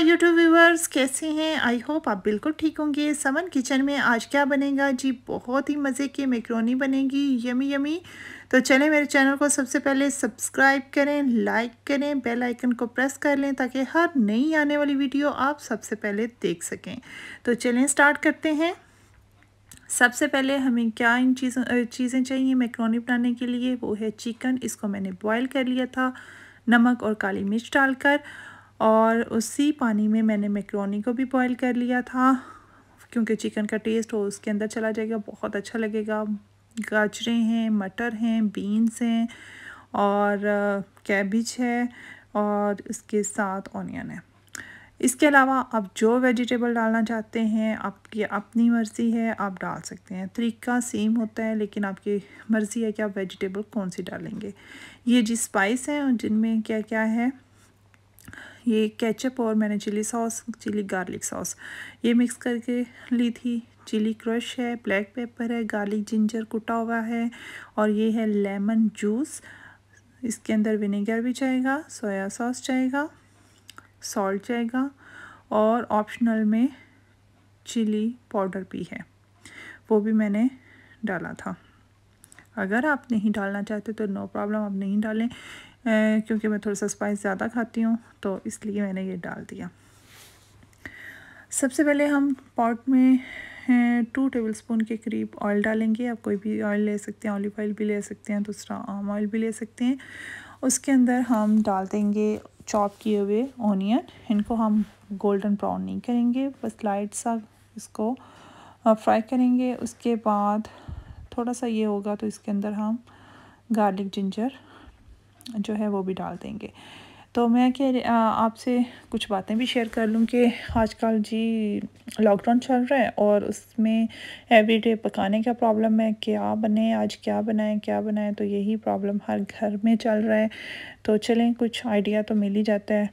My YouTube viewers, कैसे हैं? I hope आप बिल्कुल ठीक होंगे। समन किचन में आज क्या बनेगा जी? बहुत ही मज़े की मैक्रोनी बनेगी, यमी यमी। तो चलें, मेरे चैनल को सबसे पहले सब्सक्राइब करें, लाइक करें, बेल आइकन को प्रेस कर लें ताकि हर नई आने वाली वीडियो आप सबसे पहले देख सकें। तो चलें स्टार्ट करते हैं। सबसे पहले हमें क्या इन चीज़ें चाहिए मैक्रोनी बनाने के लिए, वो है चिकन। इसको मैंने बॉईल कर लिया था नमक और काली मिर्च डालकर, और उसी पानी में मैंने मैक्रोनी को भी बॉईल कर लिया था क्योंकि चिकन का टेस्ट हो उसके अंदर चला जाएगा, बहुत अच्छा लगेगा। गाजरें हैं, मटर हैं, बीन्स हैं और कैबिज है और इसके साथ ऑनियन है। इसके अलावा आप जो वेजिटेबल डालना चाहते हैं आपकी अपनी मर्ज़ी है, आप डाल सकते हैं। तरीका सेम होता है लेकिन आपकी मर्ज़ी है कि आप वेजिटेबल कौन सी डालेंगे। ये जी स्पाइस हैं जिनमें क्या क्या है, ये केचप और मैंने chilli sauce, chilli garlic sauce ये मिक्स करके ली थी। चिली क्रश है, ब्लैक पेपर है, गार्लिक जिंजर कुटा हुआ है और ये है लेमन जूस। इसके अंदर विनेगर भी चाहिएगा, सोया सॉस चाहिएगा, सॉल्ट चाहिएगा और ऑप्शनल में चिली पाउडर भी है, वो भी मैंने डाला था। अगर आप नहीं डालना चाहते तो नो प्रॉब्लम, आप नहीं डालें, क्योंकि मैं थोड़ा सा स्पाइस ज़्यादा खाती हूँ तो इसलिए मैंने ये डाल दिया। सबसे पहले हम पॉट में 2 टेबलस्पून के करीब ऑयल डालेंगे। आप कोई भी ऑयल ले सकते हैं, ऑलिव ऑयल भी ले सकते हैं, दूसरा आम ऑयल भी ले सकते हैं। उसके अंदर हम डाल देंगे चॉप किए हुए ऑनियन। इनको हम गोल्डन ब्राउन नहीं करेंगे, बस लाइट सा इसको फ्राई करेंगे। उसके बाद थोड़ा सा ये होगा तो इसके अंदर हम गार्लिक जिंजर जो है वो भी डाल देंगे। तो मैं क्या आपसे कुछ बातें भी शेयर कर लूँ कि आजकल जी लॉकडाउन चल रहा है और उसमें एवरीडे पकाने का प्रॉब्लम है, क्या बने आज, क्या बनाएं, तो यही प्रॉब्लम हर घर में चल रहा है। तो चलें कुछ आइडिया तो मिल ही जाता है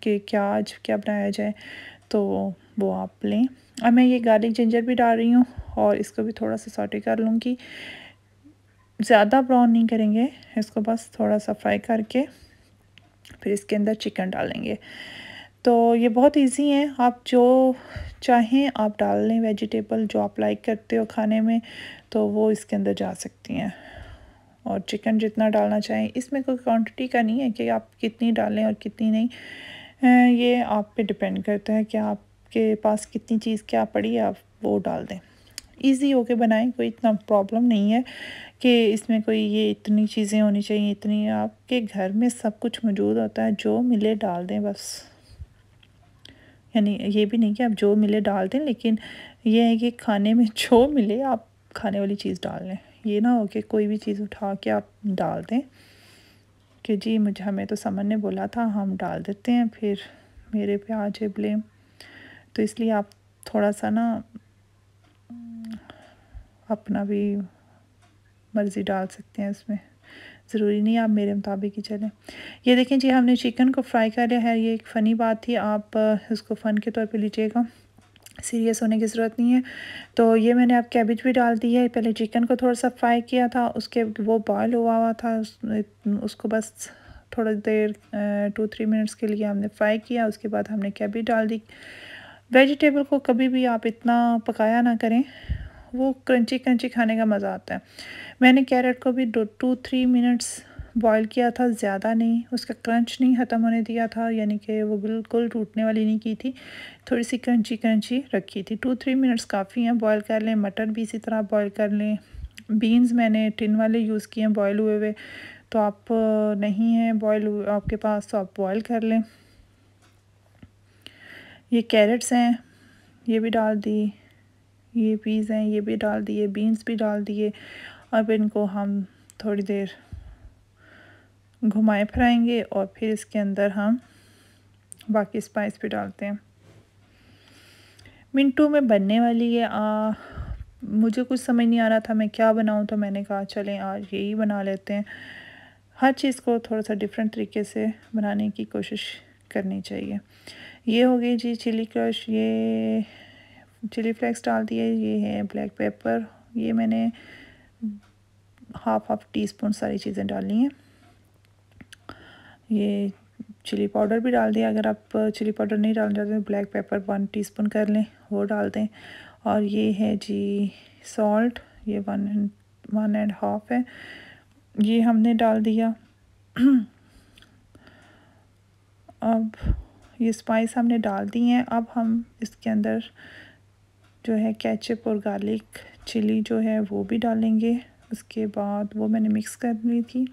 कि क्या आज क्या बनाया जाए, तो वो आप लें। अब मैं ये गार्लिक जिंजर भी डाल रही हूँ और इसको भी थोड़ा सा सॉटे कर लूँगी। ज़्यादा ब्राउन नहीं करेंगे इसको, बस थोड़ा सा फ्राई करके फिर इसके अंदर चिकन डालेंगे। तो ये बहुत इजी है, आप जो चाहें आप डाल लें, वेजिटेबल जो आप लाइक करते हो खाने में तो वो इसके अंदर जा सकती हैं। और चिकन जितना डालना चाहें, इसमें कोई क्वांटिटी का नहीं है कि आप कितनी डालें और कितनी नहीं, ये आप पे डिपेंड करता है कि आपके पास कितनी चीज़ क्या पड़ी है, आप वो डाल दें। ईज़ी होके बनाएं, कोई इतना प्रॉब्लम नहीं है कि इसमें कोई ये इतनी चीज़ें होनी चाहिए, इतनी। आपके घर में सब कुछ मौजूद होता है, जो मिले डाल दें बस। यानी ये भी नहीं कि आप जो मिले डाल दें, लेकिन ये है कि खाने में जो मिले आप खाने वाली चीज़ डाल लें। ये ना हो कि कोई भी चीज़ उठा के आप डाल दें कि जी हमें तो समन ने बोला था हम डाल देते हैं, फिर मेरे पे आ जाए ब्लेम। तो इसलिए आप थोड़ा सा ना अपना भी मर्ज़ी डाल सकते हैं इसमें, ज़रूरी नहीं आप मेरे मुताबिक ही चलें। ये देखें जी, हमने चिकन को फ्राई कर लिया है। ये एक फ़नी बात थी, आप इसको फ़न के तौर पे लीजिएगा, सीरियस होने की ज़रूरत नहीं है। तो ये मैंने अब कैबेज भी डाल दी है। पहले चिकन को थोड़ा सा फ्राई किया था, उसके वो बॉयल हुआ था, उसको बस थोड़ा देर 2-3 मिनट्स के लिए हमने फ्राई किया। उसके बाद हमने कैबेज डाल दी। वेजिटेबल को कभी भी आप इतना पकाया ना करें, वो क्रंची क्रंची खाने का मज़ा आता है। मैंने कैरेट को भी 2-3 मिनट्स बॉईल किया था, ज़्यादा नहीं, उसका क्रंच नहीं ख़त्म होने दिया था, यानी कि वो बिल्कुल टूटने वाली नहीं की थी, थोड़ी सी क्रंची क्रंची रखी थी। 2-3 मिनट्स काफ़ी हैं, बॉईल कर लें। मटर भी इसी तरह बॉईल कर लें। बीन्स मैंने टिन वाले यूज़ किए हैं बॉयल हुए हुए, तो आप नहीं हैं बॉयल आपके पास तो आप बॉयल कर लें। ये कैरेट्स हैं, ये भी डाल दी, ये पीस हैं, ये भी डाल दिए, बीन्स भी डाल दिए। अब इनको हम थोड़ी देर घुमाए फिराएंगे और फिर इसके अंदर हम बाकी स्पाइस भी डालते हैं। मिनटों में बनने वाली है। मुझे कुछ समझ नहीं आ रहा था मैं क्या बनाऊं, तो मैंने कहा चलें आज यही बना लेते हैं। हर चीज़ को थोड़ा सा डिफरेंट तरीके से बनाने की कोशिश करनी चाहिए। ये हो गई जी चिली क्रश, ये चिली फ्लेक्स डाल दिए, ये है ब्लैक पेपर, ये मैंने हाफ टी स्पून सारी चीज़ें डाली हैं। ये चिली पाउडर भी डाल दिया। अगर आप चिली पाउडर नहीं डालना चाहते तो ब्लैक पेपर 1 टीस्पून कर लें, वो डाल दें। और ये है जी सॉल्ट, ये 1.5 है, ये हमने डाल दिया। अब ये स्पाइस हमने डाल दी हैं। अब हम इसके अंदर जो है केचप और गार्लिक चिली जो है वो भी डालेंगे। उसके बाद वो मैंने मिक्स कर ली थी,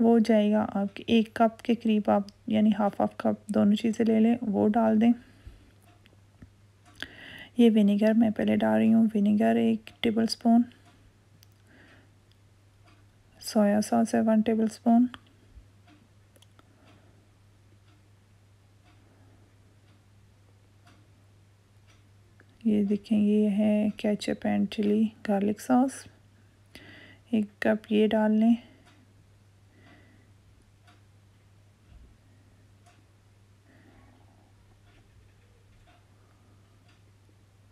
वो जाएगा आपके 1 कप के करीब, आप यानी हाफ कप दोनों चीज़ें ले लें, वो डाल दें। ये विनेगर मैं पहले डाल रही हूँ, vinegar 1 tablespoon, soya sauce है 1 टेबल स्पून, ये देखें ये है ketchup and chilli garlic sauce, 1 cup ये डाल लें।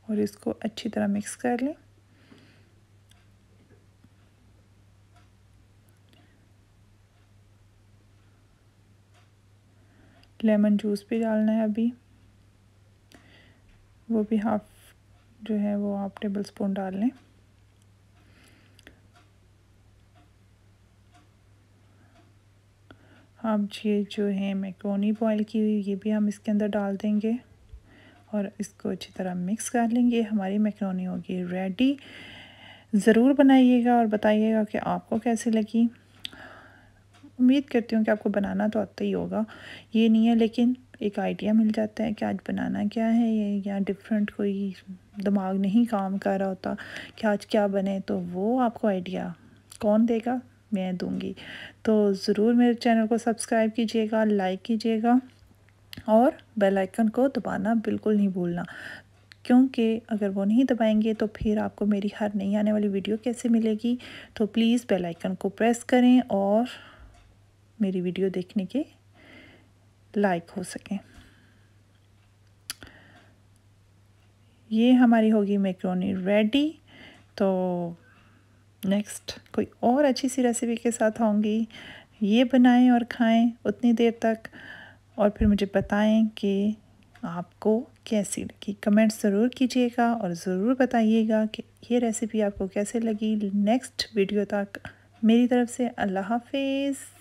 और इसको अच्छी तरह मिक्स कर लें। लेमन जूस भी डालना है अभी, वो भी हाफ जो है वो हाफ टेबल स्पून डाल लें। अब ये जो है मैक्रोनी बॉईल की हुई, ये भी हम इसके अंदर डाल देंगे और इसको अच्छी तरह मिक्स कर लेंगे। हमारी मैक्रोनी होगी रेडी। ज़रूर बनाइएगा और बताइएगा कि आपको कैसी लगी। उम्मीद करती हूँ कि आपको बनाना तो आता ही होगा, ये नहीं है लेकिन एक आइडिया मिल जाता है कि आज बनाना क्या है, ये या डिफरेंट कोई दिमाग नहीं काम कर रहा होता कि आज क्या बने, तो वो आपको आइडिया कौन देगा, मैं दूंगी। तो ज़रूर मेरे चैनल को सब्सक्राइब कीजिएगा, लाइक कीजिएगा और बेल आइकन को दबाना बिल्कुल नहीं भूलना, क्योंकि अगर वो नहीं दबाएंगे तो फिर आपको मेरी हर नई आने वाली वीडियो कैसे मिलेगी। तो प्लीज़ बेल आइकन को प्रेस करें और मेरी वीडियो देखने के लायक हो सकें। ये हमारी होगी मैक्रोनी रेडी। तो नेक्स्ट कोई और अच्छी सी रेसिपी के साथ आऊँगी। ये बनाएं और खाएं उतनी देर तक, और फिर मुझे बताएं कि आपको कैसी लगी। कमेंट ज़रूर कीजिएगा और ज़रूर बताइएगा कि ये रेसिपी आपको कैसे लगी। नेक्स्ट वीडियो तक मेरी तरफ से अल्लाह हाफिज़।